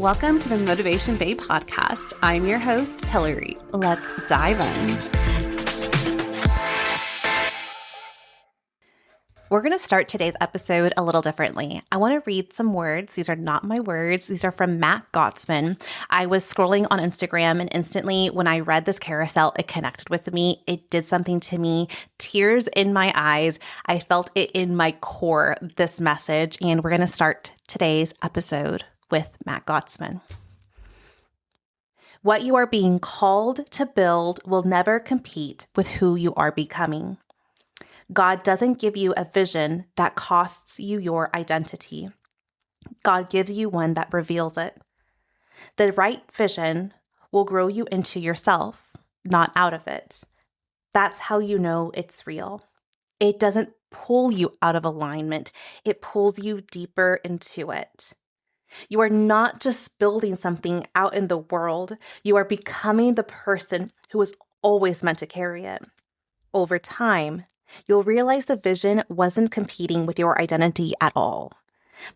Welcome to the Motivation Babe podcast. I'm your host, Hillary. Let's dive in. We're going to start today's episode a little differently. I want to read some words. These are not my words. These are from Matt Gottsman. I was scrolling on Instagram and instantly when I read this carousel, it connected with me. It did something to me. Tears in my eyes. I felt it in my core, this message. And we're going to start today's episode with Matt Gottsman. What you are being called to build will never compete with who you are becoming. God doesn't give you a vision that costs you your identity. God gives you one that reveals it. The right vision will grow you into yourself, not out of it. That's how you know it's real. It doesn't pull you out of alignment. It pulls you deeper into it. You are not just building something out in the world. You are becoming the person who was always meant to carry it. Over time, you'll realize the vision wasn't competing with your identity at all,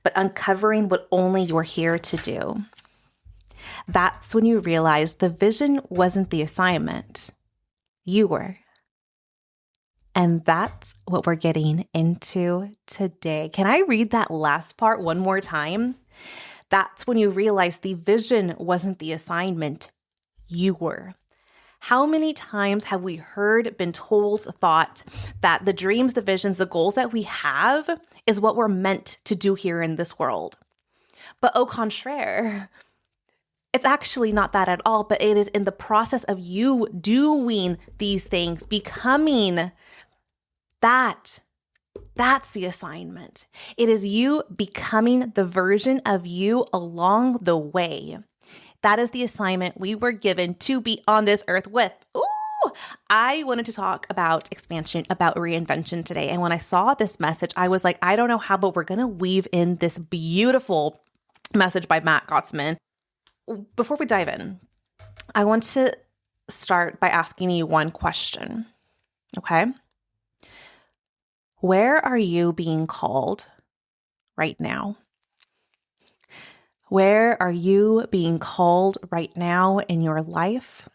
but uncovering what only you're here to do. That's when you realize the vision wasn't the assignment. You were. And that's what we're getting into today. Can I read that last part one more time? That's when you realize the vision wasn't the assignment. You were. How many times have we heard, been told, thought that the dreams, the visions, the goals that we have is what we're meant to do here in this world? But au contraire, it's actually not that at all, but it is in the process of you doing these things, becoming that's the assignment. It is you becoming the version of you along the way. That is the assignment we were given to be on this earth with. Ooh, I wanted to talk about expansion, about reinvention today. And when I saw this message, I was like, I don't know how, but we're going to weave in this beautiful message by Matt Gottsman. Before we dive in, I want to start by asking you one question. Okay? Where are you being called right now? Where are you being called right now in your life?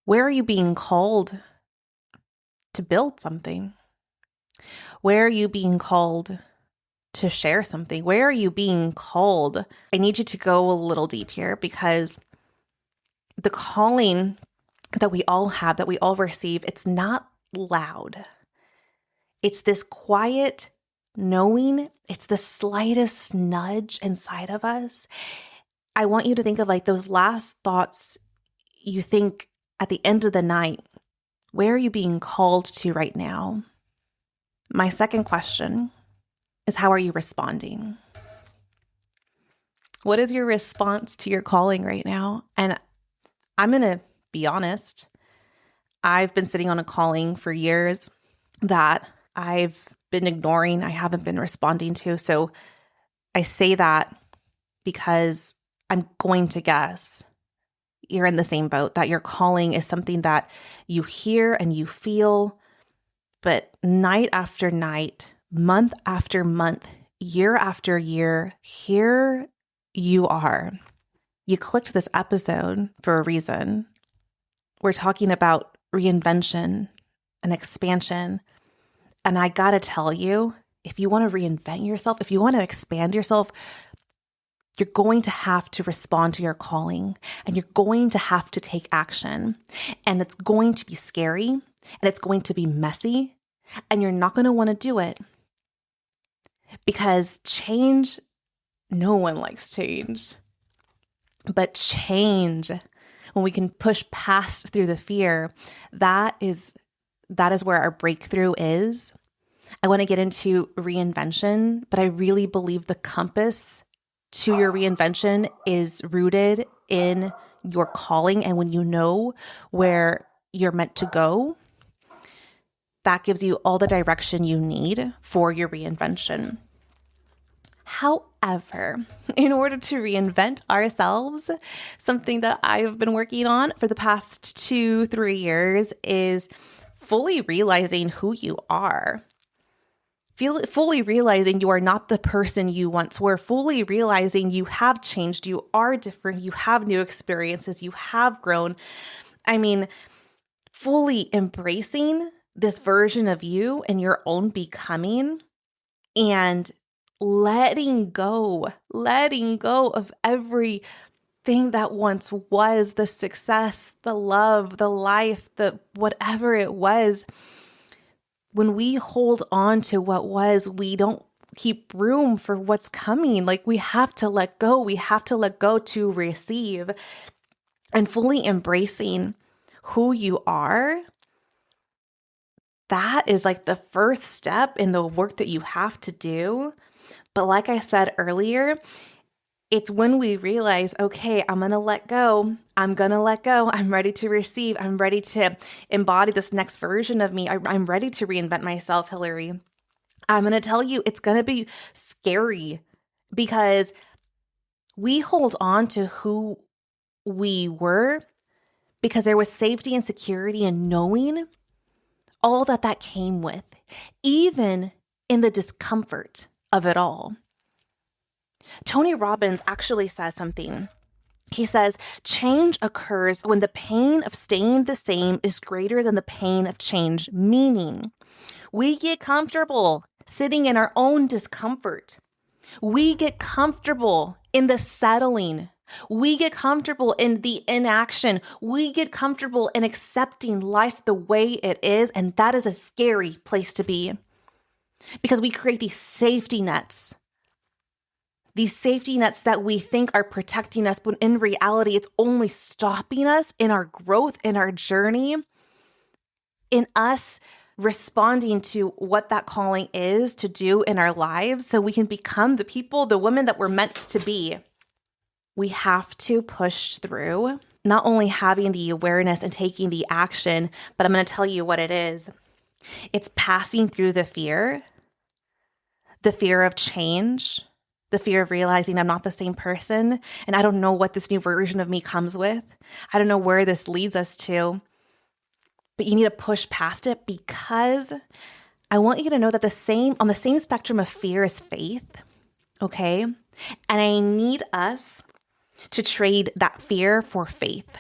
Where are you being called to build something? Where are you being called to share something? Where are you being called? I need you to go a little deep here because the calling that we all have, that we all receive, it's not loud. It's this quiet knowing, it's the slightest nudge inside of us. I want you to think of like those last thoughts you think at the end of the night. Where are you being called to right now? My second question is, how are you responding? What is your response to your calling right now? And I'm going to be honest. I've been sitting on a calling for years that I've been ignoring, I haven't been responding to. So I say that because I'm going to guess you're in the same boat, that your calling is something that you hear and you feel, but night after night, month after month, year after year, here you are. You clicked this episode for a reason. We're talking about reinvention and expansion. And I gotta tell you, if you want to reinvent yourself, if you want to expand yourself, you're going to have to respond to your calling and you're going to have to take action. And it's going to be scary and it's going to be messy and you're not going to want to do it because change, no one likes change. But change, when we can push past through the fear, that is where our breakthrough is. I want to get into reinvention, but I really believe the compass to your reinvention is rooted in your calling. And when you know where you're meant to go, that gives you all the direction you need for your reinvention. However, in order to reinvent ourselves, something that I've been working on for the past 2-3 years is fully realizing who you are. fully realizing you are not the person you once were, fully realizing you have changed, you are different, you have new experiences, you have grown. I mean, fully embracing this version of you and your own becoming and letting go of everything that once was the success, the love, the life, the whatever it was. When we hold on to what was, we don't keep room for what's coming. Like, we have to let go. We have to let go to receive. And fully embracing who you are, that is like the first step in the work that you have to do. But like I said earlier, it's when we realize, okay, I'm going to let go. I'm going to let go. I'm ready to receive. I'm ready to embody this next version of me. I'm ready to reinvent myself, Hillary. I'm going to tell you, it's going to be scary because we hold on to who we were because there was safety and security in knowing all that came with, even in the discomfort of it all. Tony Robbins actually says something. He says, change occurs when the pain of staying the same is greater than the pain of change, meaning we get comfortable sitting in our own discomfort. We get comfortable in the settling. We get comfortable in the inaction. We get comfortable in accepting life the way it is. And that is a scary place to be because we create these safety nets that we think are protecting us, but in reality, it's only stopping us in our growth, in our journey, in us responding to what that calling is to do in our lives so we can become the people, the women that we're meant to be. We have to push through, not only having the awareness and taking the action, but I'm going to tell you what it is. It's passing through the fear of change, the fear of realizing I'm not the same person, and I don't know what this new version of me comes with. I don't know where this leads us to, but you need to push past it because I want you to know that on the same spectrum of fear is faith, okay? And I need us to trade that fear for faith.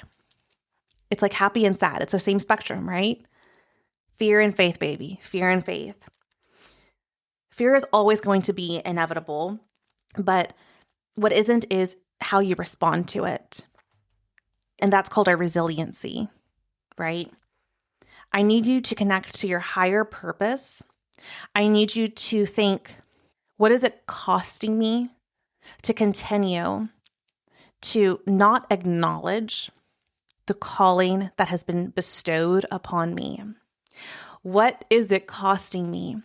It's like happy and sad. It's the same spectrum, right? Fear and faith, baby. Fear and faith. Fear is always going to be inevitable, but what isn't is how you respond to it. And that's called our resiliency, right? I need you to connect to your higher purpose. I need you to think, what is it costing me to continue to not acknowledge the calling that has been bestowed upon me? What is it costing me?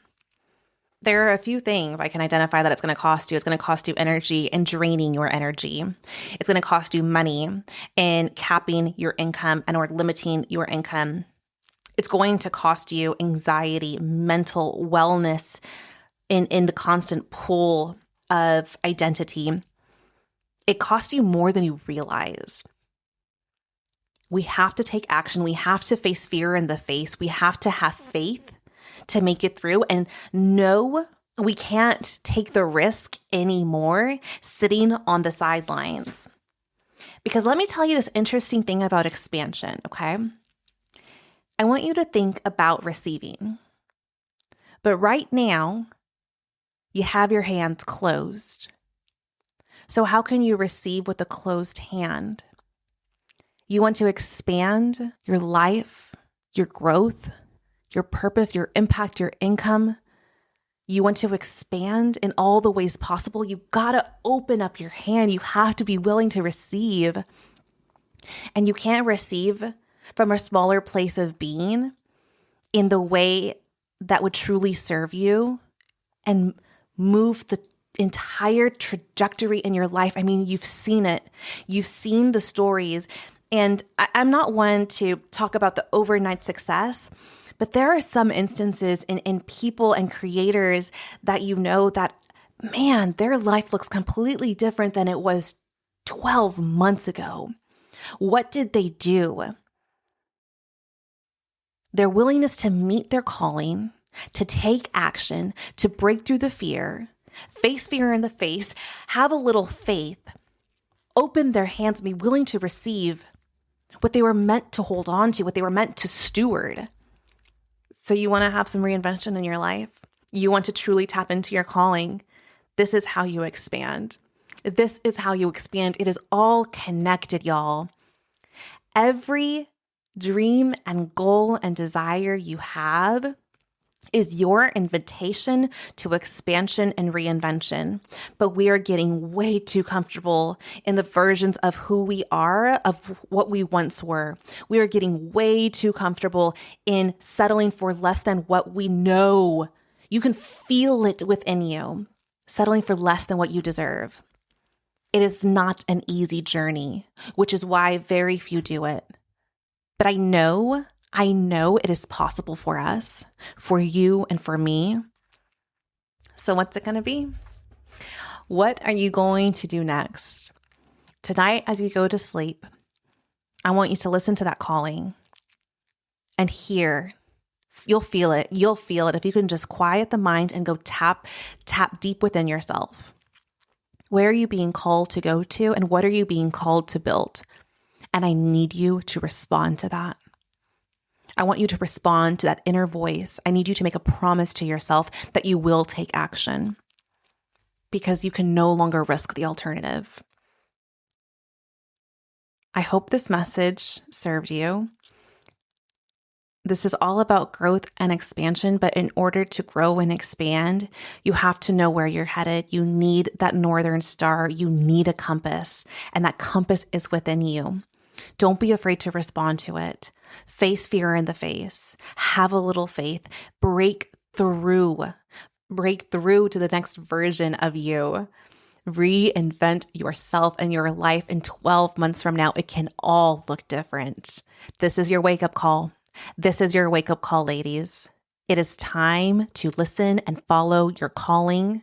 There are a few things I can identify that it's going to cost you. It's going to cost you energy and draining your energy. It's going to cost you money and capping your income and or limiting your income. It's going to cost you anxiety, mental wellness in the constant pull of identity. It costs you more than you realize. We have to take action. We have to face fear in the face. We have to have faith to make it through. And no, we can't take the risk anymore sitting on the sidelines. Because let me tell you this interesting thing about expansion, okay? I want you to think about receiving. But right now, you have your hands closed. So how can you receive with a closed hand? You want to expand your life, your growth, your purpose, your impact, your income. You want to expand in all the ways possible. You gotta open up your hand. You have to be willing to receive. And you can't receive from a smaller place of being in the way that would truly serve you and move the entire trajectory in your life. I mean, you've seen it. You've seen the stories. And I'm not one to talk about the overnight success, but there are some instances in people and creators that you know that, man, their life looks completely different than it was 12 months ago. What did they do? Their willingness to meet their calling, to take action, to break through the fear, face fear in the face, have a little faith, open their hands, be willing to receive what they were meant to hold on to, what they were meant to steward. So you want to have some reinvention in your life? You want to truly tap into your calling? This is how you expand. This is how you expand. It is all connected, y'all. Every dream and goal and desire you have is your invitation to expansion and reinvention. But we are getting way too comfortable in the versions of who we are, of what we once were. We are getting way too comfortable in settling for less than what we know. You can feel it within you, settling for less than what you deserve. It is not an easy journey, which is why very few do it. But I know it is possible for us, for you and for me. So what's it going to be? What are you going to do next? Tonight, as you go to sleep, I want you to listen to that calling and hear. You'll feel it. You'll feel it if you can just quiet the mind and go tap deep within yourself. Where are you being called to go to, and what are you being called to build? And I need you to respond to that. I want you to respond to that inner voice. I need you to make a promise to yourself that you will take action, because you can no longer risk the alternative. I hope this message served you. This is all about growth and expansion, but in order to grow and expand, you have to know where you're headed. You need that northern star. You need a compass, and that compass is within you. Don't be afraid to respond to it. Face fear in the face. Have a little faith. Break through to the next version of you. Reinvent yourself and your life. In 12 months from now, it can all look different. This is your wake-up call. This is your wake-up call, ladies. It is time to listen and follow your calling.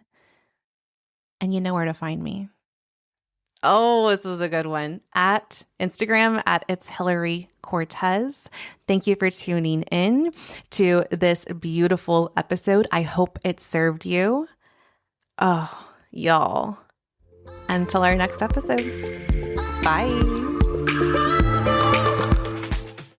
And you know where to find me. Oh, this was a good one. At Instagram, at It's Hillary Cortez. Thank you for tuning in to this beautiful episode. I hope it served you. Oh, y'all. Until our next episode. Bye.